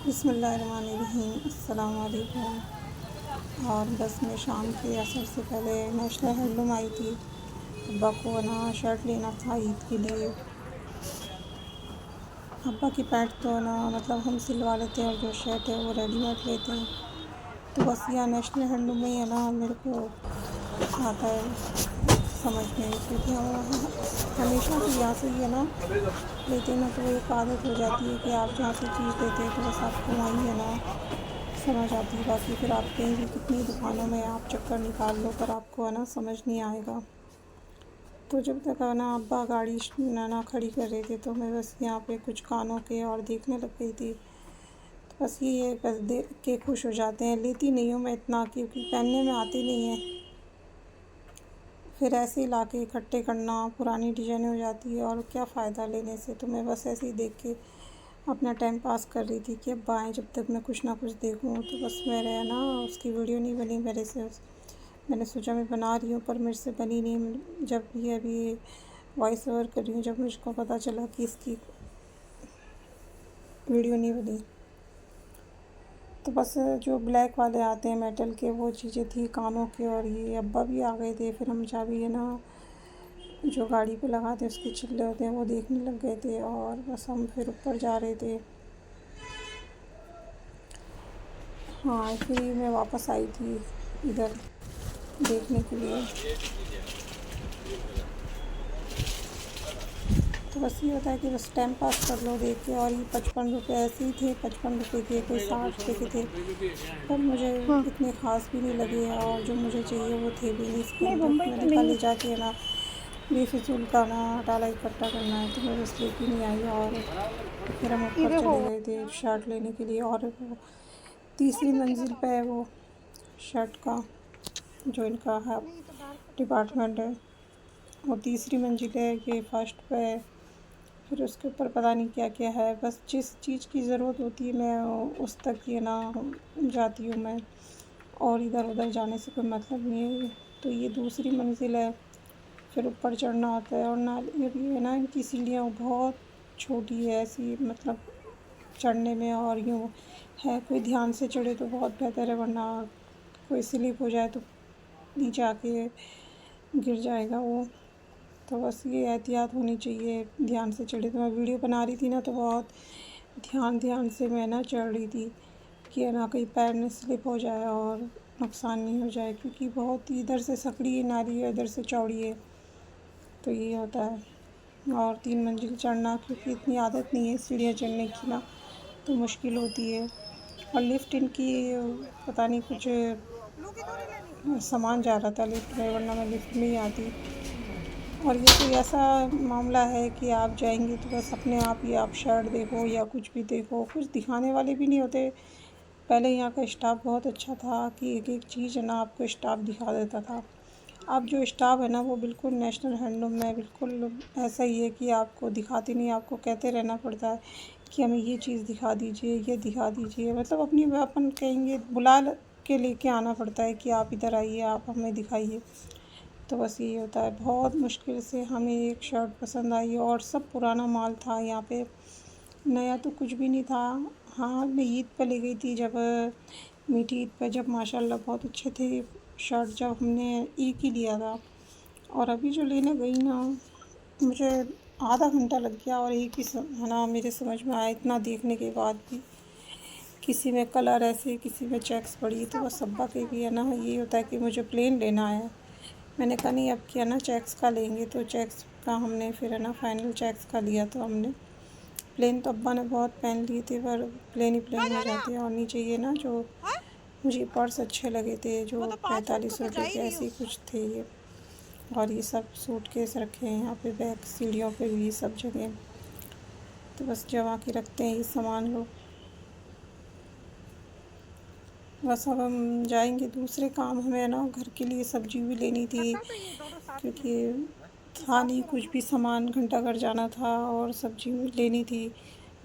बिस्मिल्लाहिर्रहमानिर्रहीम, अस्सलाम वालेकुम। और बस मैं शाम के असर से पहले नेशनल हैंडलूम आई थी। अब्बा को ना शर्ट लेना था ईद के लिए। अब्बा की पैंट तो ना मतलब हम सिलवा लेते हैं और जो शर्ट है वो रेडीमेड लेते हैं। तो बस यहाँ नेशनल हैंडलूम में ही है ना मेरे को आता है समझ में, क्योंकि हम हमेशा तो यहाँ से ही है ना लेते हैं ना, तो एक आदत हो जाती है कि आप जहाँ से चीज़ लेते हैं तो बस आपको वहीं है ना समझ आती है। बाकी फिर आप कहीं भी कितनी दुकानों में आप चक्कर निकाल लो पर आपको है ना समझ नहीं आएगा। तो जब तक है ना अब्बा गाड़ी ना खड़ी कर रहे थे तो मैं बस यहाँ पे कुछ कानों के और देखने लग गई थी। तो बस ये बस देख के खुश हो जाते हैं। लेती नहीं हूँ मैं इतना, क्योंकि पहनने में आती नहीं है, फिर ऐसे ही ला के इकट्ठे करना पुरानी डिजाइन हो जाती है और क्या फ़ायदा लेने से। तो मैं बस ऐसे ही देख के अपना टाइम पास कर रही थी कि अब आएँ जब तक मैं कुछ ना कुछ देखूँ। तो बस मेरे है ना उसकी वीडियो नहीं बनी मेरे से, मैंने सोचा मैं बना रही हूँ पर मेरे से बनी नहीं। जब भी अभी वॉइस ओवर कर रही हूँ, जब मुझको पता चला कि इसकी वीडियो नहीं बनी, तो बस जो ब्लैक वाले आते हैं मेटल के वो चीज़ें थी कानों के। और ये अब्बा भी आ गए थे, फिर हम चाबी है ना जो गाड़ी पे लगाते हैं उसके छिल्ले होते हैं वो देखने लग गए थे। और बस हम फिर ऊपर जा रहे थे। हाँ, फिर मैं वापस आई थी इधर देखने के लिए। तो बस ये होता है कि बस टाइम पास कर लो देख के। और ये 55 रुपये ऐसे ही थे, 55 रुपये के, कोई 60 रुपये के थे, पर मुझे इतने ख़ास भी नहीं लगे और जो मुझे चाहिए वो थे भी नहीं इसके अंदर। मैंने कहा ले जाके ना बेफिजूल का ना डाला इकट्ठा करना है, तो मैं बस लेके नहीं आई। और फिर हम ऊपर चले गए थे शर्ट लेने के लिए। और वो तीसरी मंजिल पे है वो शर्ट का जो इनका है डिपार्टमेंट है, वो तीसरी मंजिल है, ये फर्स्ट पे है। फिर उसके ऊपर पता नहीं क्या क्या है। बस जिस चीज़ की ज़रूरत होती है मैं उस तक ही ना जाती हूँ मैं, और इधर उधर जाने से कोई मतलब नहीं है। तो ये दूसरी मंजिल है, फिर ऊपर चढ़ना होता है। और ना ये है ना इनकी सीढ़ियाँ बहुत छोटी है ऐसी, मतलब चढ़ने में और यूँ है, कोई ध्यान से चढ़े तो बहुत बेहतर है, वरना कोई स्लिप हो जाए तो नीचे आके गिर जाएगा वो। तो बस ये एहतियात होनी चाहिए, ध्यान से चढ़े। तो मैं वीडियो बना रही थी ना तो बहुत ध्यान से मैं ना चढ़ रही थी कि है ना कहीं पैर में स्लिप हो जाए और नुकसान नहीं हो जाए, क्योंकि बहुत ही इधर से सकड़ी नाली है इधर से चौड़ी है, तो ये होता है। और 3 मंजिल चढ़ना, क्योंकि इतनी आदत नहीं है सीढ़ियाँ चढ़ने की ना, तो मुश्किल होती है। और लिफ्ट इनकी पता नहीं कुछ सामान जा रहा था लिफ्ट में, वरना मैं लिफ्ट में ही आती। और ये कोई ऐसा मामला है कि आप जाएंगे तो बस अपने आप ही आप शर्ट देखो या कुछ भी देखो, कुछ दिखाने वाले भी नहीं होते। पहले यहाँ का स्टाफ बहुत अच्छा था कि एक एक चीज़ है ना आपको स्टाफ दिखा देता था। अब जो स्टाफ है ना वो बिल्कुल नेशनल हैंडलूम में बिल्कुल ऐसा ही है कि आपको दिखाते नहीं, आपको कहते रहना पड़ता है कि हमें ये चीज़ दिखा दीजिए, ये दिखा दीजिए। मतलब अपनी अपन कहेंगे बुला के लेके आना पड़ता है कि आप इधर आइए, आप हमें दिखाइए। तो बस यही होता है। बहुत मुश्किल से हमें एक शर्ट पसंद आई और सब पुराना माल था यहाँ पे, नया तो कुछ भी नहीं था। हाँ, मैं ईद पे ले गई थी, जब मीठी ईद पे, जब माशाल्लाह बहुत अच्छे थे शर्ट, जब हमने एक ही लिया था। और अभी जो लेने गई ना मुझे आधा घंटा लग गया और एक ही है ना मेरे समझ में आया, इतना देखने के बाद भी। किसी में कलर ऐसे, किसी में चेक्स पड़ी। तो बस अब्बा के भी है ना ये होता है कि मुझे प्लेन लेना है। मैंने कहा नहीं अब क्या ना चेक्स का लेंगे, तो चेक्स का हमने फिर है ना फाइनल चेक्स का लिया। तो हमने प्लेन तो अब्बा ने बहुत पहन लिए थे, पर प्लेन ही प्लेन हो जाते हैं। और नीचे ये ना जो मुझे पर्स अच्छे लगे थे जो 45 रुपये के, ऐसे ही कुछ थे ये। और ये सब सूटकेस रखे हैं यहाँ पे, बैग सीढ़ियों पे भी सब जगह। तो बस जमा के रखते हैं ये सामान लोग। बस अब हम जाएंगे दूसरे काम, हमें ना घर के लिए सब्जी भी लेनी थी, क्योंकि था नहीं कुछ भी सामान, घंटा घर जाना था और सब्जी भी लेनी थी।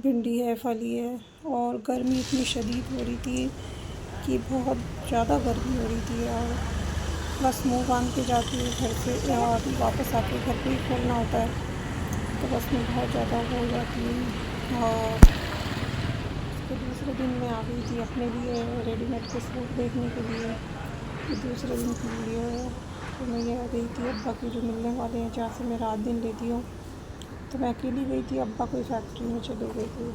भिंडी है, फली है। और गर्मी इतनी शदीद हो रही थी कि बहुत ज़्यादा गर्मी हो रही थी। और बस मुँह बांध के जाती हूँ घर से और वापस आके घर पे ही खोलना होता है, तो बस मैं बहुत ज़्यादा हो जाती हूँ। और के दूसरे दिन मैं आ गई थी अपने लिए रेडीमेड के सूट देखने के लिए। ये दूसरे दिन की वीडियो है। तो मैं ये आ गई थी अब्बा के जो मिलने वाले हैं, जहाँ से मैं रात दिन लेती हूँ। तो मैं अकेली गई थी, अब्बा कोई फैक्ट्री में चले गए थे।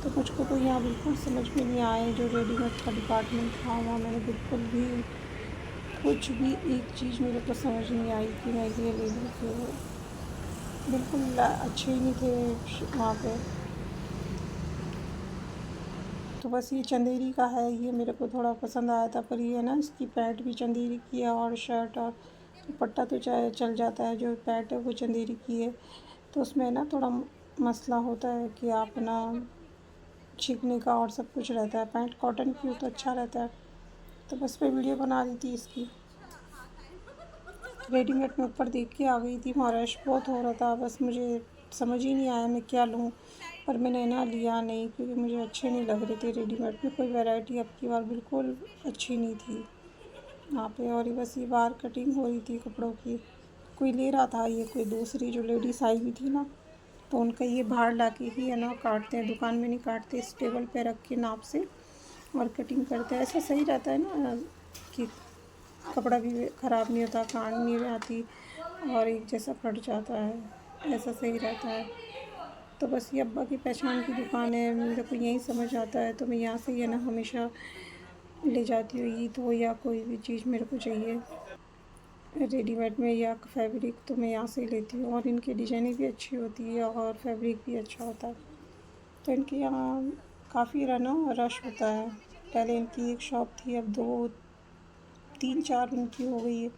तो मुझको तो यहाँ बिल्कुल समझ में नहीं आए, जो रेडीमेड का डिपार्टमेंट था वहाँ मैंने बिल्कुल भी कुछ भी एक चीज़ मेरे को समझ नहीं आई कि मैं ये ले लूँ। कि वो बिल्कुल अच्छे ही नहीं थे वहाँ पे। तो बस ये चंदेरी का है, ये मेरे को थोड़ा पसंद आया था, पर ये है ना इसकी पैंट भी चंदेरी की है और शर्ट और दुपट्टा तो चाहे चल जाता है, जो पैंट है वो चंदेरी की है। तो उसमें ना थोड़ा मसला होता है कि आप ना छींकने का और सब कुछ रहता है। पैंट कॉटन की हो तो अच्छा रहता है। तो बस मैं वीडियो बना दी थी इसकी। रेडीमेड में ऊपर देख के आ गई थी, वहाँ रश बहुत हो रहा था, बस मुझे समझ ही नहीं आया मैं क्या लूँ। पर मैंने ना लिया नहीं, क्योंकि मुझे अच्छे नहीं लग रहे थे। रेडीमेड में कोई वैरायटी अब की बार बिल्कुल अच्छी नहीं थी यहाँ पे। और ये बस ये बाहर कटिंग हो रही थी कपड़ों की, कोई ले रहा था। ये कोई दूसरी जो लेडीज़ आई हुई थी ना, तो उनका ये बाहर ला के ही है ना काटते हैं, दुकान में नहीं काटते, इस टेबल पे रख के नाप से और कटिंग करते हैं। ऐसा सही रहता है ना कि कपड़ा भी ख़राब नहीं होता, कान नहीं आती और एक जैसा फट जाता है, ऐसा सही रहता है। तो बस ये अब्बा की पहचान की दुकान है, मेरे को यहीं समझ आता है, तो मैं यहाँ से ही है ना हमेशा ले जाती हूँ। ईद हो या कोई भी चीज़ मेरे को चाहिए रेडीमेड में या फैब्रिक, तो मैं यहाँ से ही लेती हूँ। और इनकी डिज़ाइनिंग भी अच्छी होती है और फैब्रिक भी अच्छा होता है। तो इनके यहाँ काफ़ी ना रश होता है। पहले इनकी एक शॉप थी, अब 2 3 4 उनकी हो गई है।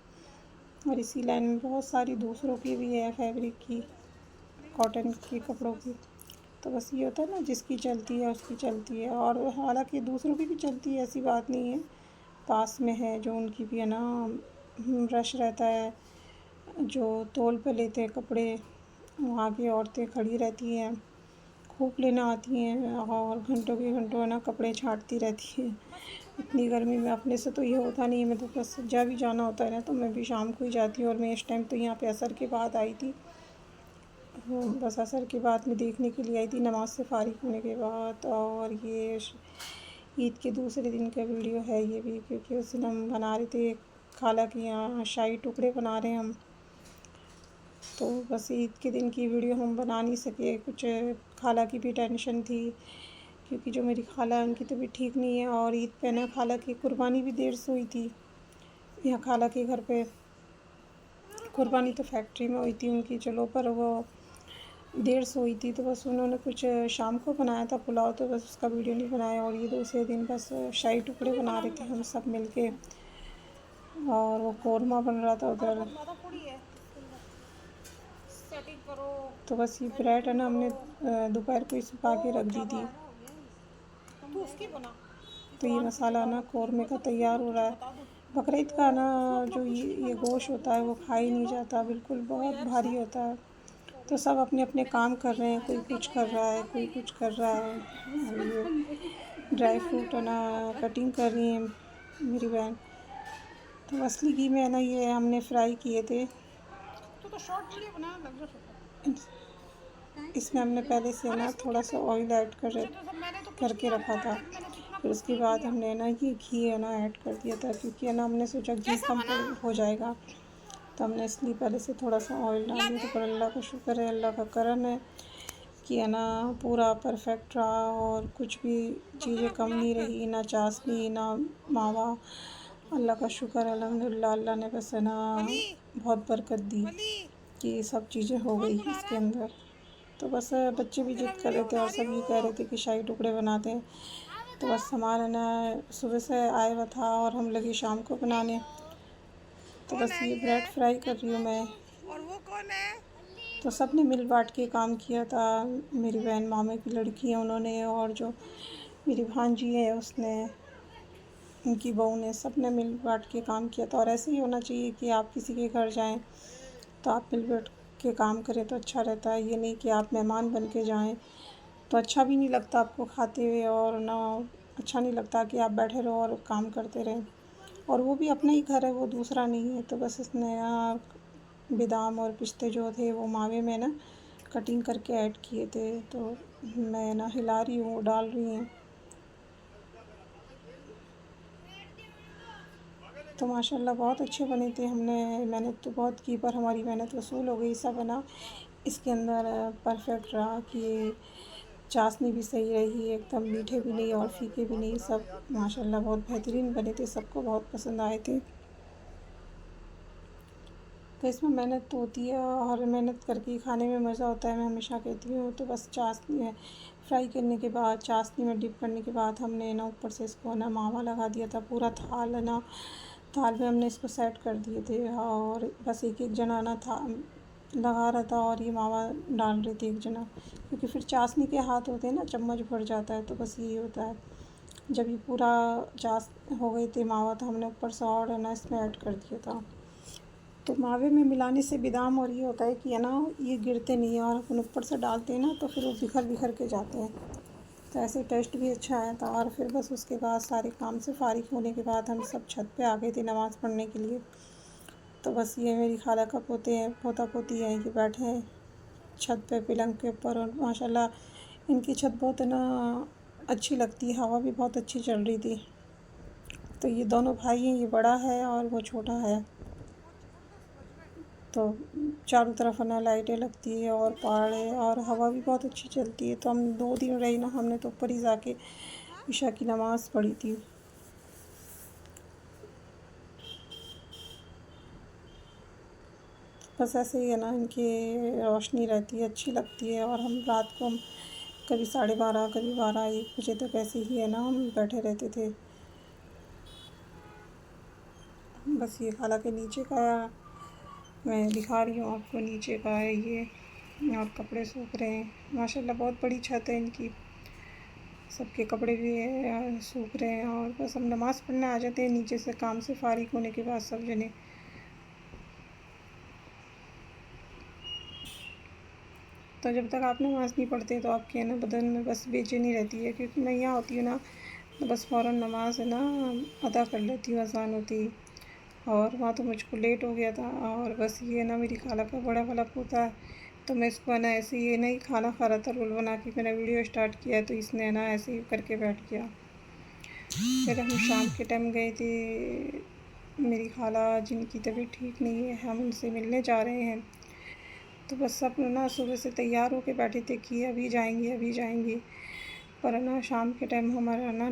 और इसी लाइन में बहुत सारी दूसरों की भी है, फैब्रिक की, कॉटन के कपड़ों की। तो बस ये होता है ना, जिसकी चलती है उसकी चलती है। और हालांकि दूसरों की भी चलती है, ऐसी बात नहीं है। पास में है जो उनकी भी है ना रश रहता है। जो तौल पे लेते हैं कपड़े, वहाँ की औरतें खड़ी रहती हैं, खूब लेना आती हैं और घंटों के घंटों है ना कपड़े छाँटती रहती हैं। इतनी गर्मी में अपने से तो ये होता नहीं है। मैं तो बस जब भी जाना होता है ना, तो मैं भी शाम को ही जाती हूँ। और मैं इस टाइम तो यहाँ पे असर के बाद आई थी। बस असर के बाद मैं देखने के लिए आई थी, नमाज से फ़ारिग होने के बाद। और ये ईद के दूसरे दिन का वीडियो है ये भी, क्योंकि उस दिन हम बना रहे थे खाला के यहाँ शाही टुकड़े बना रहे हैं हम। तो बस ईद के दिन की वीडियो हम बना नहीं सके, कुछ खाला की भी टेंशन थी, क्योंकि जो मेरी खाला है उनकी तबीयत ठीक नहीं है। और ईद पे ना खाला की कुर्बानी भी देर से हुई थी। यहाँ खाला के घर पे कुर्बानी तो फैक्ट्री में हुई थी उनकी, चलो, पर वो देर से हुई थी। तो बस उन्होंने कुछ शाम को बनाया था पुलाव, तो बस उसका वीडियो नहीं बनाया। और ये दूसरे दिन बस शाही टुकड़े बना रहे थे हम सब मिलके, और वो कौरमा बन रहा था उधर। तो बस ये ब्रेड है ना हमने दोपहर को ही सुखा के रख दी थी। तो ये मसाला ना कौरमे का तैयार हो रहा है। बकरीद का ना जो ये गोश्त होता है वो खा ही नहीं जाता, बिल्कुल बहुत भारी होता है। तो सब अपने अपने काम कर रहे हैं, कोई कुछ कर रहा है, कोई कुछ कर रहा है। और ये ड्राई फ्रूट है ना कटिंग कर रही है मेरी बहन। तो असली घी में है ना ये हमने फ्राई किए थे। इसमें हमने पहले से ना थोड़ा सा ऑयल ऐड करके रखा था। फिर उसके बाद हमने ना ये घी है ना ऐड कर दिया था, क्योंकि है ना हमने सोचा घी कम हो जाएगा, तो हमने इसलिए पहले से थोड़ा सा ऑयल डाल दिया। तो पर अल्लाह का शुक्र है, अल्लाह का करम है कि है ना पूरा परफेक्ट रहा और कुछ भी चीज़ें कम नहीं रही, ना चाशनी ना मावा। अल्लाह का शुक्र है, अल्हम्दुलिल्लाह। अल्लाह ने बस है ना बहुत बरकत दी कि सब चीज़ें हो गई इसके अंदर। तो बस बच्चे भी जिद कर रहे थे और सब ये कह रहे थे कि शाही टुकड़े बनाते हैं। तो बस सामान है ना सुबह से आया हुआ था और हम लगे शाम को बनाने। तो बस ये ब्रेड फ्राई कर रही हूँ मैं। और वो कौन है? तो सब ने मिल बांट के काम किया था। मेरी बहन मामे की लड़की है उन्होंने, और जो मेरी भांजी है उसने, उनकी बहू ने, सब ने मिल बांट के काम किया था। और ऐसे ही होना चाहिए कि आप किसी के घर जाएं तो आप मिल बैठ के काम करें तो अच्छा रहता है। ये नहीं कि आप मेहमान बन के जाएं, तो अच्छा भी नहीं लगता आपको खाते हुए, और ना अच्छा नहीं लगता कि आप बैठे रहो और काम करते रहें। और वो भी अपना ही घर है, वो दूसरा नहीं है। तो बस इसने यहाँ बादाम और पिस्ते जो थे वो मावे में ना कटिंग करके ऐड किए थे। तो मैं ना हिला रही हूँ, वो डाल रही हैं। तो माशाल्लाह बहुत अच्छे बने थे। हमने मेहनत तो बहुत की पर हमारी मेहनत वसूल हो गई। सब है ना इसके अंदर परफेक्ट रहा कि चाशनी भी सही रही, एकदम मीठे भी नहीं और फीके भी नहीं, सब माशाल्लाह बहुत बेहतरीन बने थे, सबको बहुत पसंद आए थे। तो इसमें मेहनत तो होती है और मेहनत करके ही खाने में मज़ा होता है, मैं हमेशा कहती हूँ। तो बस चाशनी फ्राई करने के बाद, चाशनी में डिप करने के बाद हमने ना ऊपर से इसको ना मावा लगा दिया था। पूरा थाल है ना, थाल में हमने इसको सेट कर दिए थे और बस एक एक जना ना था लगा रहा था और ये मावा डाल रही थी एक जना, क्योंकि फिर चाशनी के हाथ होते हैं ना, चम्मच भर जाता है। तो बस यही होता है। जब ये पूरा चाश हो गई थी मावा, तो हमने ऊपर से और है ना इसमें ऐड कर दिया था। तो मावे में मिलाने से बादाम और ये होता है कि है ना ये गिरते नहीं हैं और अपन ऊपर से डालते हैं ना तो फिर वो बिखर बिखर के जाते हैं। तो ऐसे टेस्ट भी अच्छा आया था। और फिर बस उसके बाद सारे काम से फ़ारिग होने के बाद हम सब छत पे आ गए थे नमाज़ पढ़ने के लिए। तो बस ये मेरी खाला का पोते हैं, पोता पोती हैं, ये बैठे हैं छत पे पलंग के ऊपर। और माशाल्लाह इनकी छत बहुत है ना अच्छी लगती है, हवा भी बहुत अच्छी चल रही थी। तो ये दोनों भाई हैं, ये बड़ा है और वो छोटा है। तो चारों तरफ है ना लाइटें लगती है और पहाड़ है और हवा भी बहुत अच्छी चलती है। तो हम 2 दिन रही ना, हमने तो ऊपर ही जाके इशा की नमाज़ पढ़ी थी। बस ऐसे ही है ना इनकी रोशनी रहती है, अच्छी लगती है। और हम रात को हम कभी 12:30 कभी 12-1 बजे तक ऐसे ही है ना हम बैठे रहते थे। बस ये खाला के नीचे का मैं दिखा रही हूँ आपको, नीचे का है ये। और कपड़े सूख रहे हैं। माशाल्लाह बहुत बड़ी छत है इनकी, सबके कपड़े भी सूख रहे हैं। और बस हम नमाज़ पढ़ने आ जाते हैं नीचे से, काम से फ़ारिग होने के बाद सब जने। तो जब तक आप नमाज़ नहीं पढ़ते तो आपके है ना बदन में बस बेचैनी रहती है, क्योंकि मैं यहाँ होती हूँ ना तो बस फ़ौरन नमाज़ है ना अदा कर लेती हूँ, अज़ान होती ही। और वहाँ तो मुझको लेट हो गया था। और बस ये ना मेरी खाला का बड़ा वाला पोता है, तो मैं इसको है ना ऐसे ही नहीं खाना खा रहा था रोल बना के, मैंने वीडियो स्टार्ट किया तो इसने है ना ऐसे ही करके बैठ गया। फिर हम शाम के टाइम गए थे, मेरी खाला जिनकी तबीयत ठीक नहीं है, हम उनसे मिलने जा रहे हैं। तो बस सब ना सुबह से तैयार होके बैठे थे कि अभी जाएंगे अभी जाएंगे। पर है ना शाम के टाइम हमारा ना